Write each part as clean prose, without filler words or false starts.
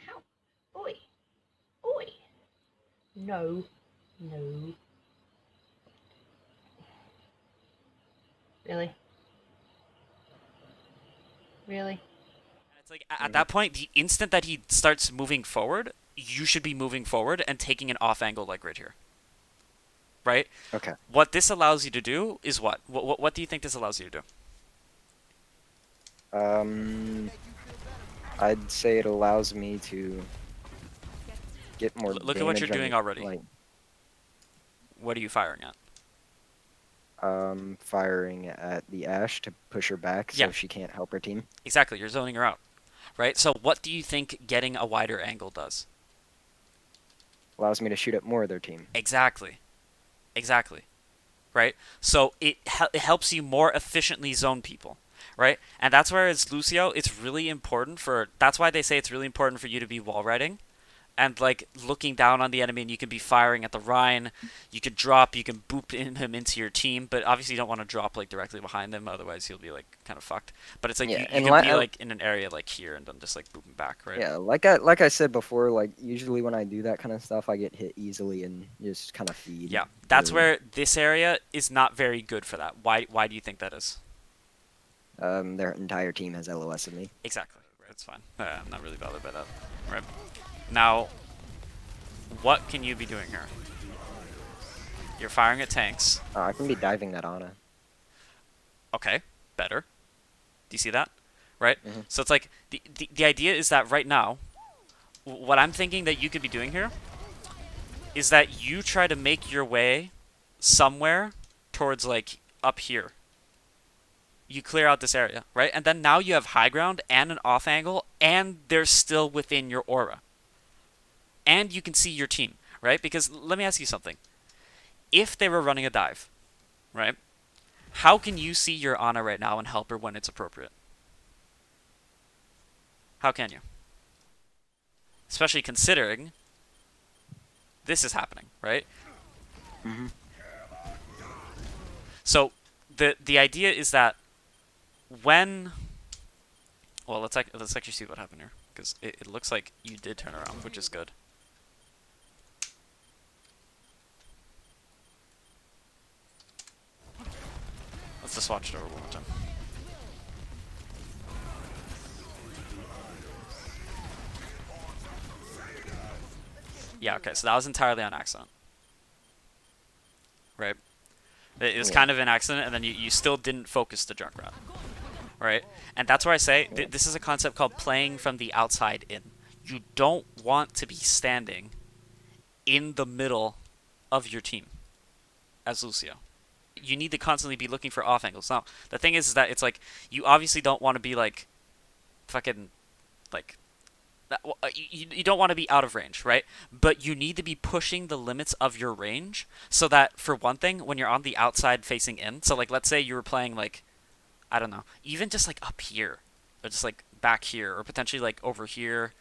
How? Oi. Oi. No. No. Really? Really? It's like at that point, the instant that he starts moving forward, you should be moving forward and taking an off angle like right here, right? Okay. What this allows you to do is what? What do you think this allows you to do? Um, I'd say it allows me to get more Look at what you're damage doing on, already. like, What are you firing at? firing at the Ash to push her back Yeah, so she can't help her team. exactly. You're zoning her out, right? So what do you think getting a wider angle does? Allows me to shoot at more of their team. Exactly. Exactly. Right? So it helps you more efficiently zone people, right? And that's where as Lucio, it's really important for. That's why they say it's really important for you to be wall riding, and like looking down on the enemy, and you can be firing at the Rhine. You could drop, you can boop him into your team, but obviously you don't want to drop like directly behind them, otherwise he'll be like kind of fucked. But it's like Yeah, you and can be like in an area like here, and then just like boop him back, right? yeah, like I said before, like usually when I do that kind of stuff, I get hit easily and just kind of feed. Yeah, that's Really. where this area is not very good for that. Why do you think that is? Their entire team has LOS of me. Exactly. Right, it's fine. I'm not really bothered by that. Right. Now, what can you be doing here? You're firing at tanks. I can be diving that Ana. Okay, better. Do you see that? Right? Hmm. So it's like, the idea is that right now, what I'm thinking that you could be doing here is that you try to make your way somewhere towards, like, up here. You clear out this area, right? And then now you have high ground and an off angle, and they're still within your aura. And you can see your team, right? Because let me ask you something. If they were running a dive, right? How can you see your Ana right now and help her when it's appropriate? How can you? Especially considering this is happening, right? Hmm. So the idea is that when let's actually see what happened here because it looks like you did turn around, which is good. Let's just watch it over one more time. Yeah, okay, so that was entirely on accident. Right? It was Yeah. kind of an accident, and then you still didn't focus the Junkrat. Right? And that's where I say this is a concept called playing from the outside in. You don't want to be standing in the middle of your team as Lucio. You need to constantly be looking for off angles. Now, the thing is that it's like, you obviously don't want to be like, fucking, like, you don't want to be out of range, right? But you need to be pushing the limits of your range so that, for one thing, when you're on the outside facing in, so like let's say you were playing like, I don't know, even just like up here, or just like back here, or potentially like over here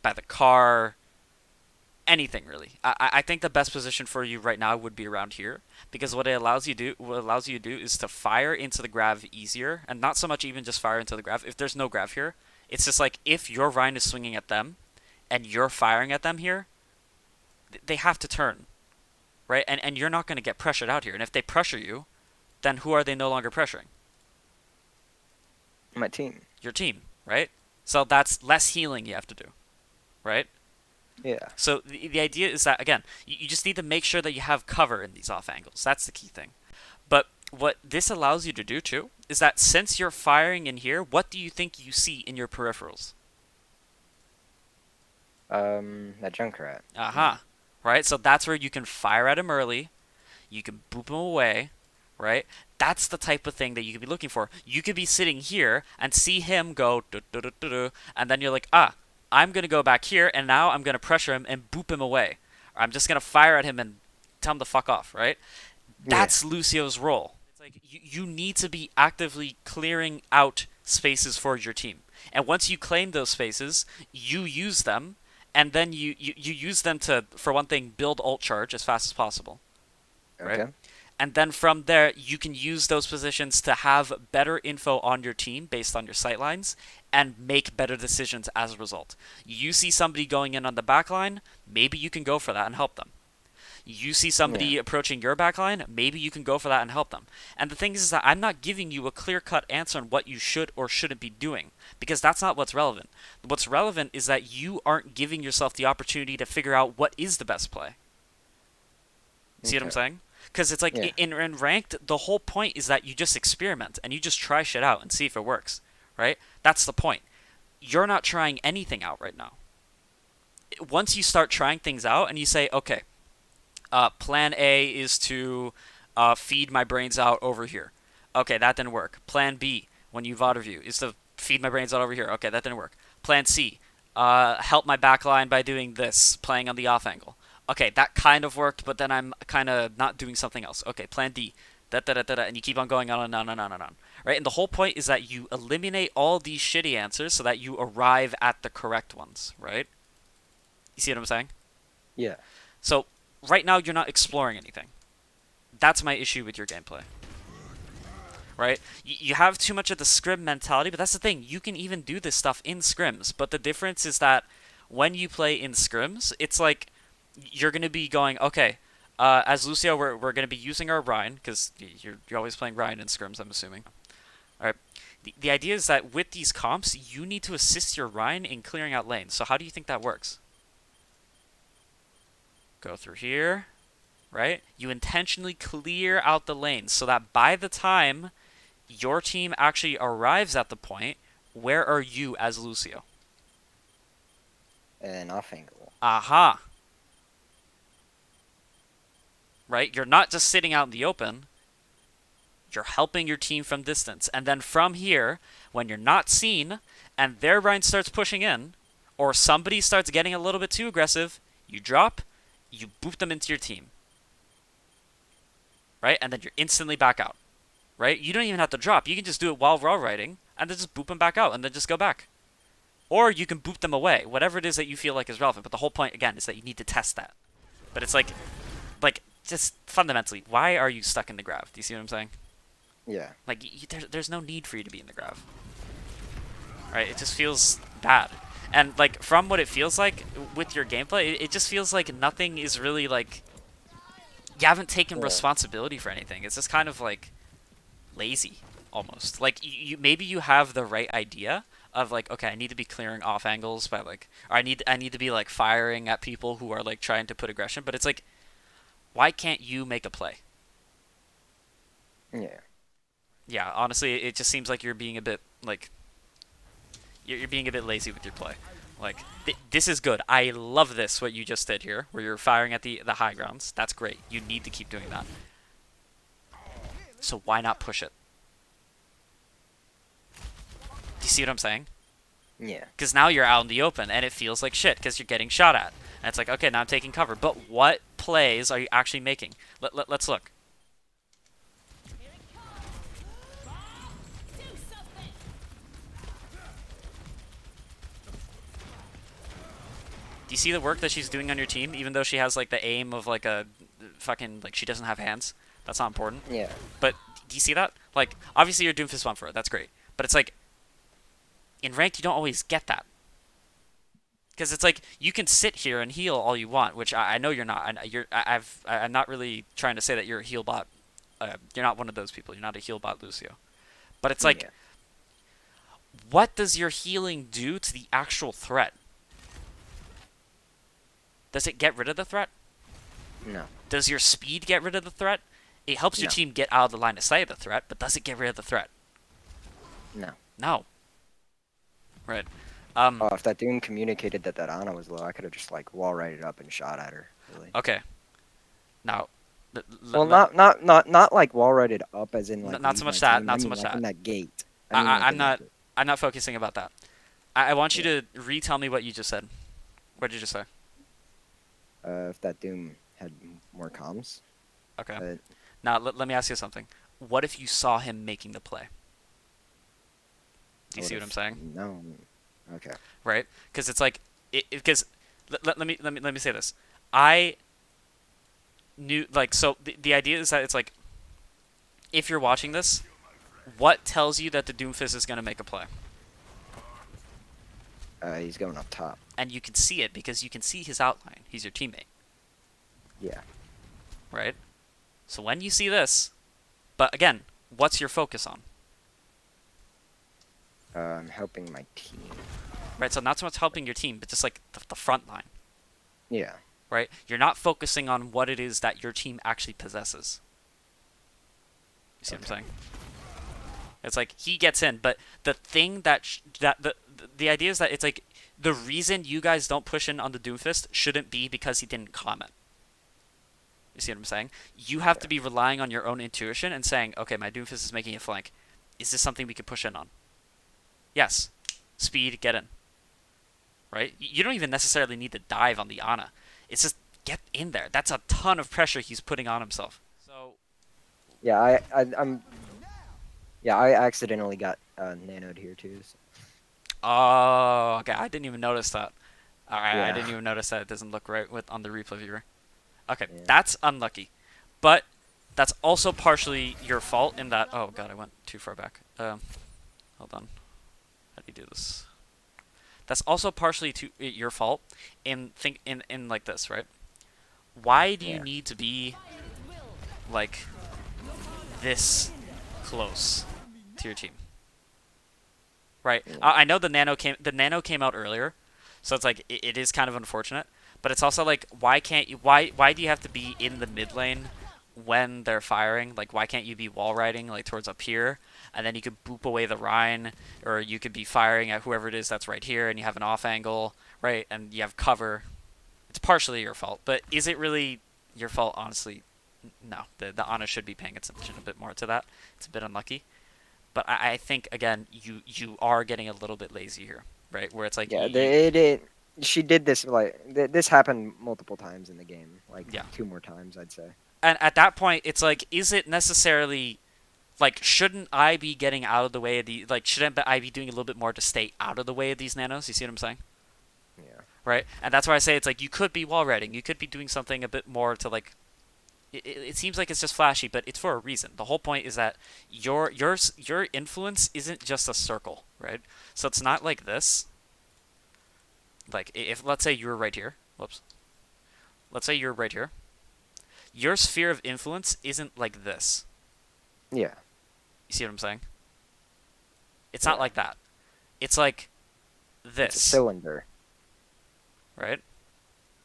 by the car, anything really. I think the best position for you right now would be around here because what allows you to do is to fire into the grav easier, and not so much even just fire into the grav. If there's no grav here, it's just like if your Rhine is swinging at them, and you're firing at them here, they have to turn, right? And you're not going to get pressured out here. And if they pressure you, then who are they no longer pressuring? My team. Your team, right? So that's less healing you have to do, right? Yeah. So the idea is that, again, you just need to make sure that you have cover in these off angles. That's the key thing. But what this allows you to do, too, is that since you're firing in here, what do you think you see in your peripherals? That Junkrat. Aha. Right? So that's where you can fire at him early. You can boop him away. Right? That's the type of thing that you could be looking for. You could be sitting here and see him go, and then you're like, I'm going to go back here, and now I'm going to pressure him and boop him away. Or I'm just going to fire at him and tell him to fuck off, right? Yeah. That's Lucio's role. It's like you need to be actively clearing out spaces for your team. And once you claim those spaces, you use them, and then you use them to, for one thing, build ult charge as fast as possible. Right? Okay. And then from there, you can use those positions to have better info on your team based on your sightlines and make better decisions as a result. You see somebody going in on the back line, maybe you can go for that and help them. You see somebody approaching your back line, maybe you can go for that and help them. And the thing is that I'm not giving you a clear-cut answer on what you should or shouldn't be doing, because that's not what's relevant. What's relevant is that you aren't giving yourself the opportunity to figure out what is the best play. See what I'm saying? Because it's like in ranked, the whole point is that you just experiment and you just try shit out and see if it works, right? That's the point. You're not trying anything out right now. Once you start trying things out and you say, okay, plan A is to feed my brains out over here. Okay, that didn't work. Plan B, when you VOD review, is to feed my brains out over here. Okay, that didn't work. Plan C, help my backline by doing this, playing on the off angle. Okay, that kind of worked, but then I'm kind of not doing something else. Okay, plan D, and you keep on going on and on and on and on. Right? And the whole point is that you eliminate all these shitty answers so that you arrive at the correct ones, right? You see what I'm saying? Yeah. So, right now you're not exploring anything. That's my issue with your gameplay. Right? You have too much of the scrim mentality, but that's the thing. You can even do this stuff in scrims, but the difference is that when you play in scrims, it's like you're going to be going, okay, as Lucio, we're going to be using our Rhine, because you're always playing Rhine in scrims, I'm assuming. Alright, the idea is that with these comps, you need to assist your Rhine in clearing out lanes. So how do you think that works? Go through here, right? You intentionally clear out the lanes so that by the time your team actually arrives at the point, where are you as Lucio? An off angle. Aha! Right? You're not just sitting out in the open. You're helping your team from distance. And then from here, when you're not seen, and their Rhine starts pushing in, or somebody starts getting a little bit too aggressive, you drop, you boot them into your team. Right? And then you're instantly back out. Right? You don't even have to drop. You can just do it while raw riding, and then just boot them back out, and then just go back. Or you can boot them away. Whatever it is that you feel like is relevant. But the whole point, again, is that you need to test that. But it's like, just fundamentally, why are you stuck in the grav? Do you see what I'm saying? Yeah. Like, there's no need for you to be in the grav. Right? It just feels bad. And, like, from what it feels like with your gameplay, it just feels like nothing is really, like... You haven't taken responsibility for anything. It's just kind of, like, lazy, almost. Like, maybe you have the right idea of, like, okay, I need to be clearing off angles by, like... Or I need to be, like, firing at people who are, like, trying to put aggression. But it's like, why can't you make a play? Yeah. Yeah, honestly, it just seems like you're being a bit, like... You're being a bit lazy with your play. Like, this is good. I love this, what you just did here, where you're firing at the high grounds. That's great. You need to keep doing that. So why not push it? Do you see what I'm saying? Yeah. Because now you're out in the open, and it feels like shit, because you're getting shot at. And it's like, okay, now I'm taking cover. But what plays are you actually making? Let's look. Do you see the work that she's doing on your team, even though she has, like, the aim of, like, a fucking, like, she doesn't have hands? That's not important. Yeah. But do you see that? Like, obviously you're Doomfist 1 for it. That's great. But it's like, in ranked, you don't always get that. Because it's like, you can sit here and heal all you want, which I know you're not. I'm not really trying to say that you're a heal bot. You're not one of those people. You're not a heal bot, Lucio. But it's like, what does your healing do to the actual threat? Does it get rid of the threat? No. Does your speed get rid of the threat? It helps your team get out of the line of sight of the threat, but does it get rid of the threat? No. No. Right. Oh, if that Doom communicated that Ana was low, I could have just, like, wall righted up and shot at her. Really. Okay. Now. Well, not like wall righted up as in like. Not so much that. Not so much like that. in that gate. I'm not focusing about that. I want you to retell me what you just said. What did you just say? If that Doom had more comms. Okay. Now, let me ask you something. What if you saw him making the play? Do you see what I'm saying? No. Okay. Right? Because it's like, because let me say this. I knew, like, so the idea is that it's like, if you're watching this, what tells you that the Doomfist is going to make a play? He's going up top. And you can see it because you can see his outline. He's your teammate, Yeah. right? So when you see this, but again, what's your focus on? I'm helping my team. Right, so not so much helping your team, but just like the front line, Yeah. right? You're not focusing on what it is that your team actually possesses. You see what I'm saying? It's like he gets in, but the thing that the idea is that it's like the reason you guys don't push in on the Doomfist shouldn't be because he didn't comment. You see what I'm saying? You have to be relying on your own intuition and saying, okay, my Doomfist is making a flank. Is this something we could push in on? Yes. Speed, get in. Right? You don't even necessarily need to dive on the Ana. It's just get in there. That's a ton of pressure he's putting on himself. So Yeah, I'm. Yeah, I accidentally got nanoed here too. So. oh, okay. I didn't even notice that. All right, I Yeah. didn't even notice that it doesn't look right on the replay viewer. Okay, Yeah. that's unlucky, but that's also partially your fault in that. Oh god, I went too far back. Hold on. How do you do this? That's also partially your fault in like this, right? Why do you need to be like this close to your team? Right. Yeah. I know the nano came out earlier, so it's like it is kind of unfortunate. But it's also like why can't you why do you have to be in the mid lane when they're firing? Like why can't you be wall riding like towards up here, and then you could boop away the Rhine, or you could be firing at whoever it is that's right here, and you have an off angle, right, and you have cover. It's partially your fault, but is it really your fault? Honestly, no. The Ana should be paying attention a bit more to that. It's a bit unlucky. But I think again, you are getting a little bit lazy here, right? Where it's like Yeah, she did this this happened multiple times in the game, like 2 more times, I'd say. and at that point, it's like, is it necessarily like shouldn't I be getting out of the way of the like shouldn't I be doing a little bit more to stay out of the way of these nanos? You see what I'm saying? Yeah. Right, and that's why I say it's like you could be wall riding, you could be doing something a bit more to like. It seems like it's just flashy, but it's for a reason. The whole point is that your influence isn't just a circle, right? So it's not like this. Like if let's say you're right here, whoops. Let's say you're right here. Your sphere of influence isn't like this. Yeah. You see what I'm saying? It's not like that. It's like this. It's a cylinder. Right?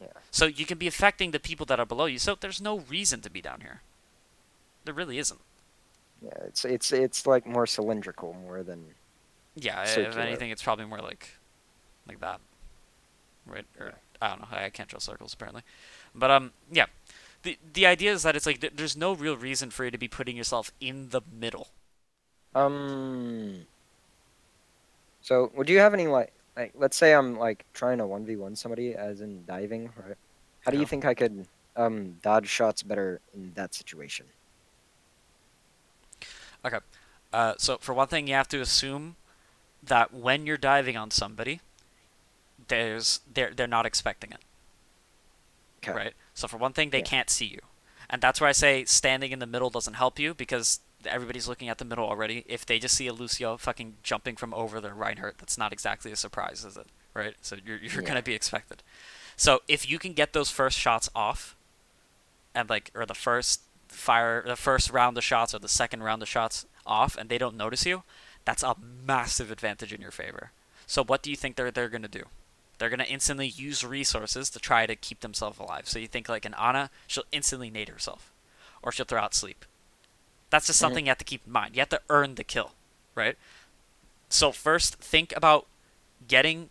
Yeah. So you can be affecting the people that are below you. So there's no reason to be down here. There really isn't. Yeah, it's like more cylindrical more than. Yeah, circular. if anything, it's probably more like that. Right? Or Yeah. I don't know. I can't draw circles apparently. But yeah. The idea is that it's like there's no real reason for you to be putting yourself in the middle. So would you have any like let's say I'm like trying to 1v1 somebody as in diving, right? How do you think I could dodge shots better in that situation? Okay. So for one thing, you have to assume that when you're diving on somebody, they're not expecting it. Okay. Right? So for one thing, they can't see you. And that's where I say standing in the middle doesn't help you because everybody's looking at the middle already. If they just see a Lucio fucking jumping from over their Reinhardt, that's not exactly a surprise, is it? Right? So you're going to be expected. So if you can get those first shots off, and like, or the first round of shots or the second round of shots off, and they don't notice you, that's a massive advantage in your favor. So what do you think they're going to do? They're going to instantly use resources to try to keep themselves alive. So you think like an Ana, she'll instantly nade herself. Or she'll throw out sleep. That's just something you have to keep in mind. You have to earn the kill, right? So first, think about getting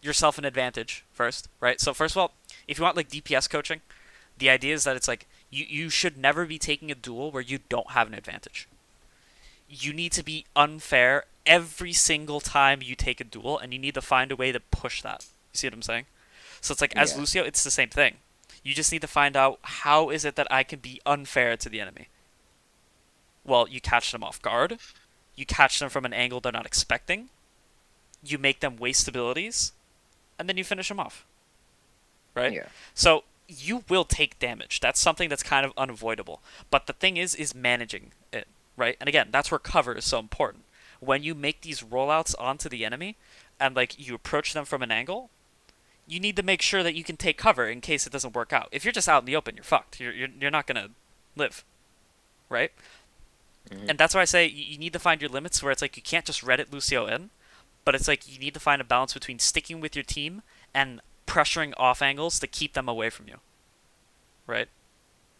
yourself an advantage first, right? So first of all, if you want like DPS coaching, the idea is that it's like you should never be taking a duel where you don't have an advantage. You need to be unfair every single time you take a duel, and you need to find a way to push that. You see what I'm saying? So it's like, as Lucio, it's the same thing. You just need to find out how is it that I can be unfair to the enemy. Well, you catch them off guard. You catch them from an angle they're not expecting. You make them waste abilities. And then you finish them off. Right? Yeah. So you will take damage. That's something that's kind of unavoidable. But the thing is managing it, right? And again, that's where cover is so important. When you make these rollouts onto the enemy, and like you approach them from an angle, you need to make sure that you can take cover in case it doesn't work out. If you're just out in the open, you're fucked. You're not gonna live, right? Mhm. And that's why I say you need to find your limits where it's like you can't just Reddit Lucio in, but it's like you need to find a balance between sticking with your team and pressuring off angles to keep them away from you, right?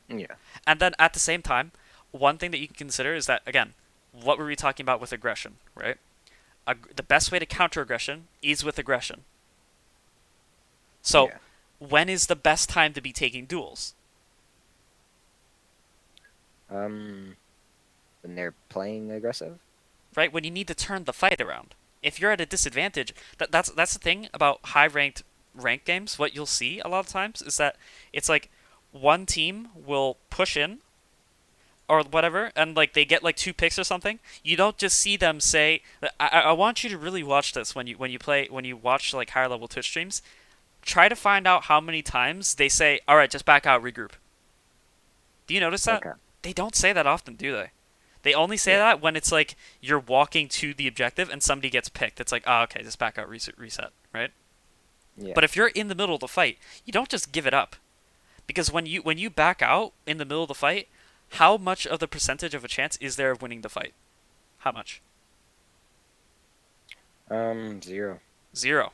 Yeah. And then at the same time, one thing that you can consider is that, again, what were we talking about with aggression, right? The best way to counter aggression is with aggression. So, Yeah. when is the best time to be taking duels? When they're playing aggressive. Right? When you need to turn the fight around. If you're at a disadvantage, that's the thing about high ranked games. What you'll see a lot of times is that it's like one team will push in or whatever, and like they get like 2 picks or something. You don't just see them say. I want you to really watch this when you watch like higher level Twitch streams. Try to find out how many times they say, "All right, just back out, regroup." Do you notice that? Okay. They don't say that often, do they? They only say Yeah. that when it's like you're walking to the objective and somebody gets picked. It's like, oh, okay, just back out, reset, right? Yeah. But if you're in the middle of the fight, you don't just give it up, because when you back out in the middle of the fight, how much of the percentage of a chance is there of winning the fight? How much? 0. Zero.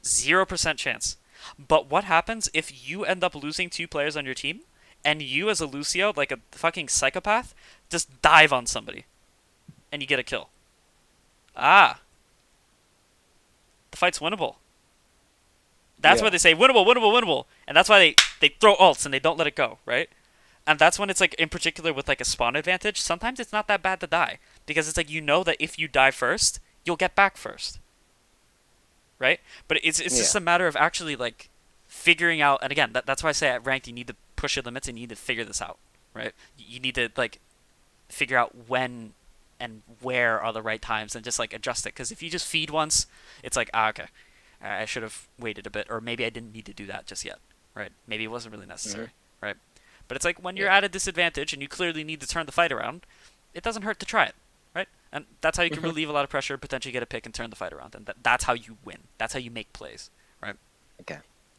0% chance. But what happens if you end up losing 2 players on your team, and you as a Lucio, like a fucking psychopath, just dive on somebody, and you get a kill? Ah, the fight's winnable. That's Yeah. why they say winnable, winnable, winnable, and that's why they throw ults and they don't let it go, right? And that's when it's like, in particular with like a spawn advantage, sometimes it's not that bad to die, because it's like you know that if you die first, you'll get back first, right? But it's just Yeah. a matter of actually like figuring out. And again, that's why I say at ranked you need to push your limits and you need to figure this out, right? You need to like figure out when and where are the right times and just like adjust it. Because if you just feed once, it's like, okay, I should have waited a bit, or maybe I didn't need to do that just yet, right? Maybe it wasn't really necessary, right? But it's like when you're Yeah. at a disadvantage and you clearly need to turn the fight around, it doesn't hurt to try it, right? And that's how you can Mhm. relieve a lot of pressure, potentially get a pick and turn the fight around, and that's how you win. That's how you make plays, right? Okay.